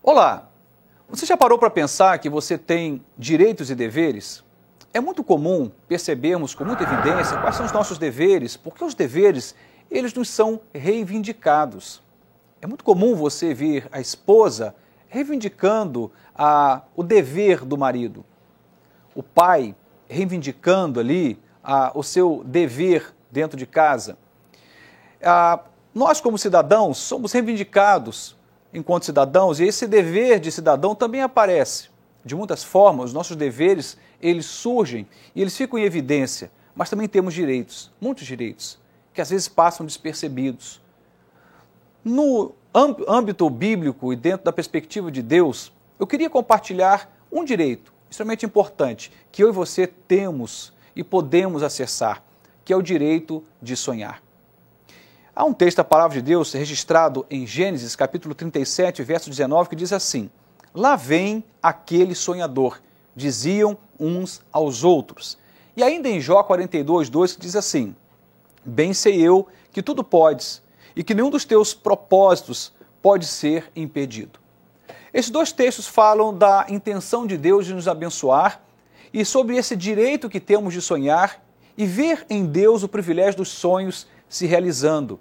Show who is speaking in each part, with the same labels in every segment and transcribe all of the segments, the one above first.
Speaker 1: Olá! Você já parou para pensar que você tem direitos e deveres? É muito comum percebermos com muita evidência quais são os nossos deveres, porque os deveres, eles nos são reivindicados. É muito comum você ver a esposa reivindicando o dever do marido, o pai reivindicando ali o seu dever dentro de casa. Nós, como cidadãos, somos reivindicados enquanto cidadãos, e esse dever de cidadão também aparece. De muitas formas, os nossos deveres, eles surgem e eles ficam em evidência, mas também temos direitos, muitos direitos, que às vezes passam despercebidos. No âmbito bíblico e dentro da perspectiva de Deus, eu queria compartilhar um direito extremamente importante, que eu e você temos e podemos acessar, que é o direito de sonhar. Há um texto da Palavra de Deus registrado em Gênesis, capítulo 37, verso 19, que diz assim: "Lá vem aquele sonhador", diziam uns aos outros. E ainda em Jó 42, 2, que diz assim: "Bem sei eu que tudo podes, e que nenhum dos teus propósitos pode ser impedido." Esses dois textos falam da intenção de Deus de nos abençoar e sobre esse direito que temos de sonhar e ver em Deus o privilégio dos sonhos se realizando.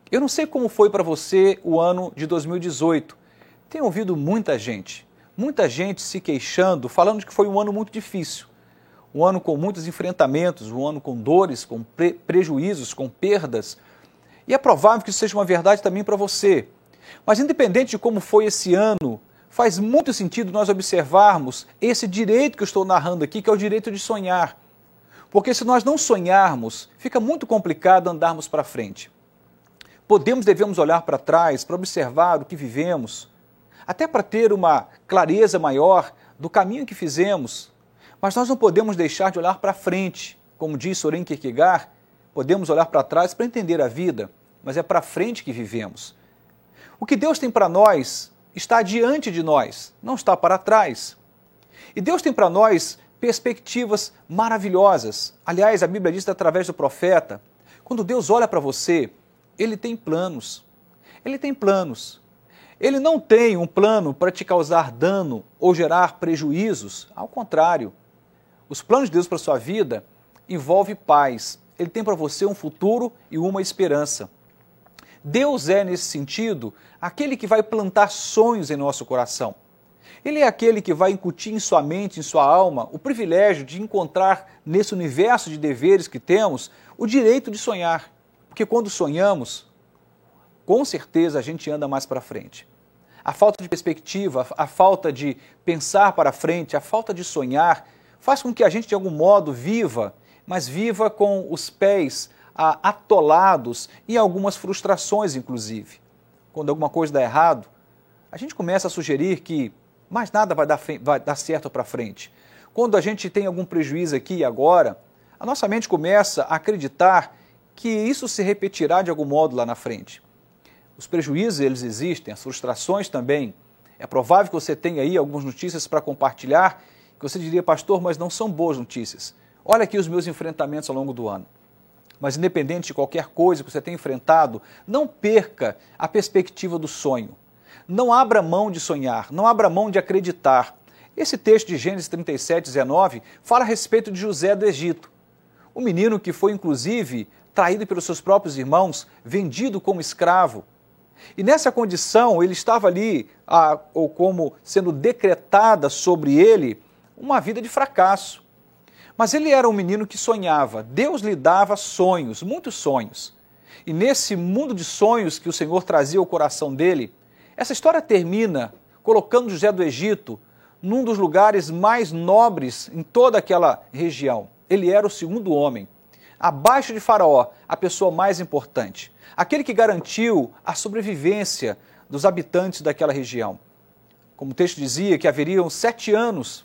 Speaker 1: Eu não sei como foi para você o ano de 2018. Tenho ouvido muita gente se queixando, falando que foi um ano muito difícil. Um ano com muitos enfrentamentos, um ano com dores, com prejuízos, com perdas. E é provável que isso seja uma verdade também para você. Mas independente de como foi esse ano, faz muito sentido nós observarmos esse direito que eu estou narrando aqui, que é o direito de sonhar. Porque se nós não sonharmos, fica muito complicado andarmos para frente. Devemos olhar para trás, para observar o que vivemos, até para ter uma clareza maior do caminho que fizemos. Mas nós não podemos deixar de olhar para frente. Como diz Soren Kierkegaard, podemos olhar para trás para entender a vida, mas é para frente que vivemos. O que Deus tem para nós está diante de nós, não está para trás. E Deus tem para nós perspectivas maravilhosas. Aliás, a Bíblia diz através do profeta, quando Deus olha para você, Ele tem planos. Ele tem planos. Ele não tem um plano para te causar dano ou gerar prejuízos. Ao contrário, os planos de Deus para a sua vida envolvem paz. Ele tem para você um futuro e uma esperança. Deus é, nesse sentido, aquele que vai plantar sonhos em nosso coração. Ele é aquele que vai incutir em sua mente, em sua alma, o privilégio de encontrar nesse universo de deveres que temos o direito de sonhar. Porque quando sonhamos, com certeza a gente anda mais para frente. A falta de perspectiva, a falta de pensar para frente, a falta de sonhar, faz com que a gente de algum modo viva, mas viva com os pés atolados em algumas frustrações, inclusive. Quando alguma coisa dá errado, a gente começa a sugerir que mais nada vai dar certo para frente. Quando a gente tem algum prejuízo aqui e agora, a nossa mente começa a acreditar que isso se repetirá de algum modo lá na frente. Os prejuízos, eles existem, as frustrações também. É provável que você tenha aí algumas notícias para compartilhar, que você diria, pastor, mas não são boas notícias. Olha aqui os meus enfrentamentos ao longo do ano. Mas independente de qualquer coisa que você tenha enfrentado, não perca a perspectiva do sonho. Não abra mão de sonhar, não abra mão de acreditar. Esse texto de Gênesis 37, 19, fala a respeito de José do Egito. O menino que foi, inclusive, traído pelos seus próprios irmãos, vendido como escravo. E nessa condição, ele estava ali, ou como sendo decretada sobre ele, uma vida de fracasso. Mas ele era um menino que sonhava. Deus lhe dava sonhos, muitos sonhos. E nesse mundo de sonhos que o Senhor trazia ao coração dele, essa história termina colocando José do Egito num dos lugares mais nobres em toda aquela região. Ele era o segundo homem. Abaixo de Faraó, a pessoa mais importante, aquele que garantiu a sobrevivência dos habitantes daquela região. Como o texto dizia, que haveriam 7 anos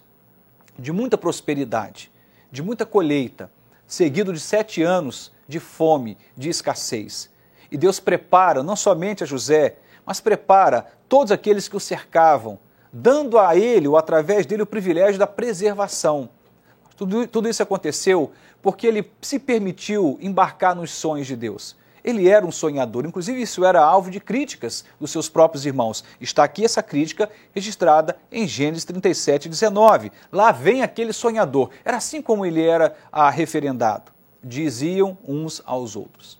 Speaker 1: de muita prosperidade, de muita colheita, seguido de 7 anos de fome, de escassez. E Deus prepara não somente a José, mas prepara todos aqueles que o cercavam, dando a ele, ou através dele, o privilégio da preservação. Tudo isso aconteceu porque ele se permitiu embarcar nos sonhos de Deus. ele era um sonhador. Inclusive, isso era alvo de críticas dos seus próprios irmãos. Está aqui essa crítica registrada em Gênesis 37, 19. Lá vem aquele sonhador. Era assim como ele era referendado. Diziam uns aos outros.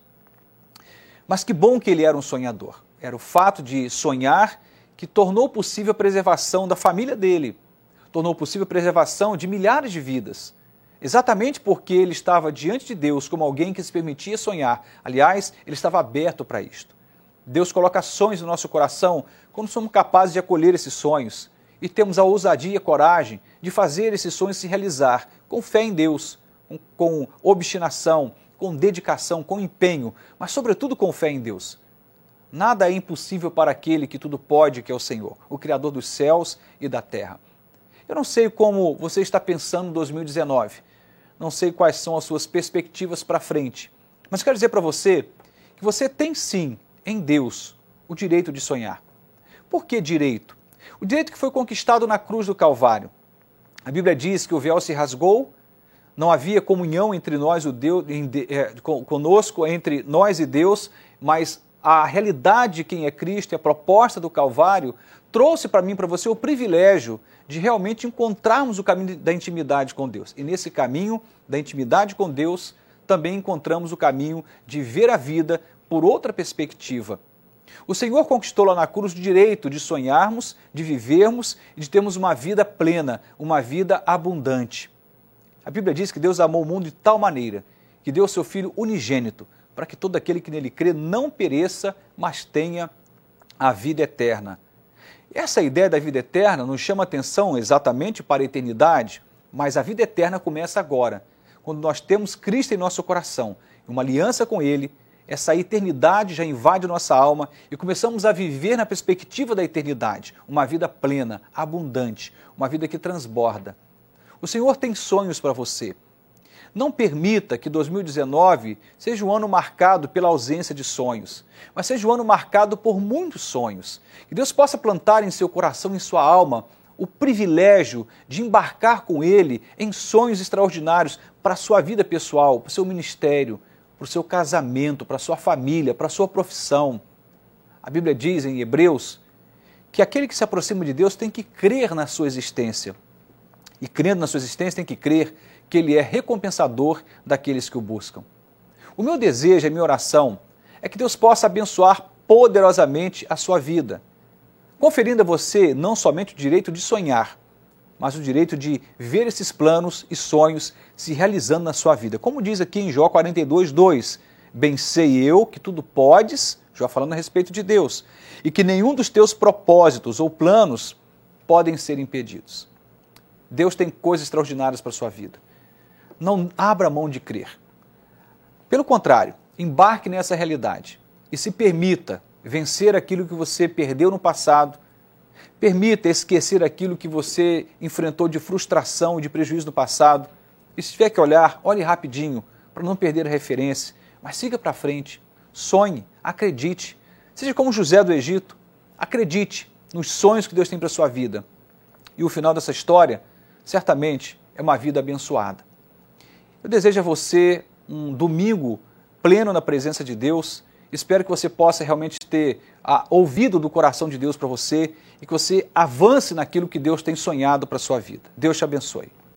Speaker 1: Mas que bom que ele era um sonhador. Era o fato de sonhar que tornou possível a preservação da família dele. Tornou possível a preservação de milhares de vidas. Exatamente porque ele estava diante de Deus como alguém que se permitia sonhar. Aliás, ele estava aberto para isto. Deus coloca sonhos no nosso coração quando somos capazes de acolher esses sonhos e temos a ousadia e a coragem de fazer esses sonhos se realizar com fé em Deus, com obstinação, com dedicação, com empenho, mas sobretudo com fé em Deus. Nada é impossível para aquele que tudo pode, que é o Senhor, o Criador dos céus e da terra. Eu não sei como você está pensando em 2019, não sei quais são as suas perspectivas para frente, mas quero dizer para você que você tem sim, em Deus, o direito de sonhar. Por que direito? O direito que foi conquistado na cruz do Calvário. A Bíblia diz que o véu se rasgou, não havia comunhão entre nós, conosco, entre nós e Deus, mas a realidade de quem é Cristo e a proposta do Calvário trouxe para mim e para você o privilégio de realmente encontrarmos o caminho da intimidade com Deus. E nesse caminho da intimidade com Deus, também encontramos o caminho de ver a vida por outra perspectiva. O Senhor conquistou lá na cruz o direito de sonharmos, de vivermos e de termos uma vida plena, uma vida abundante. A Bíblia diz que Deus amou o mundo de tal maneira que deu o seu Filho unigênito, para que todo aquele que nele crê não pereça, mas tenha a vida eterna. Essa ideia da vida eterna nos chama atenção exatamente para a eternidade, mas a vida eterna começa agora, quando nós temos Cristo em nosso coração, uma aliança com Ele, essa eternidade já invade nossa alma e começamos a viver na perspectiva da eternidade, uma vida plena, abundante, uma vida que transborda. O Senhor tem sonhos para você. Não permita que 2019 seja um ano marcado pela ausência de sonhos, mas seja um ano marcado por muitos sonhos. Que Deus possa plantar em seu coração, em sua alma, o privilégio de embarcar com Ele em sonhos extraordinários para a sua vida pessoal, para o seu ministério, para o seu casamento, para a sua família, para a sua profissão. A Bíblia diz em Hebreus que aquele que se aproxima de Deus tem que crer na sua existência. E crendo na sua existência tem que crer que Ele é recompensador daqueles que o buscam. O meu desejo, a minha oração, é que Deus possa abençoar poderosamente a sua vida, conferindo a você não somente o direito de sonhar, mas o direito de ver esses planos e sonhos se realizando na sua vida. Como diz aqui em Jó 42, 2, bem sei eu que tudo podes, Jó falando a respeito de Deus, e que nenhum dos teus propósitos ou planos podem ser impedidos. Deus tem coisas extraordinárias para a sua vida. Não abra mão de crer. Pelo contrário, embarque nessa realidade e se permita vencer aquilo que você perdeu no passado, permita esquecer aquilo que você enfrentou de frustração e de prejuízo no passado. E se tiver que olhar, olhe rapidinho para não perder a referência, mas siga para frente, sonhe, acredite. Seja como José do Egito, acredite nos sonhos que Deus tem para a sua vida. E o final dessa história, certamente, é uma vida abençoada. Eu desejo a você um domingo pleno na presença de Deus. Espero que você possa realmente ter ouvido do coração de Deus para você e que você avance naquilo que Deus tem sonhado para a sua vida. Deus te abençoe.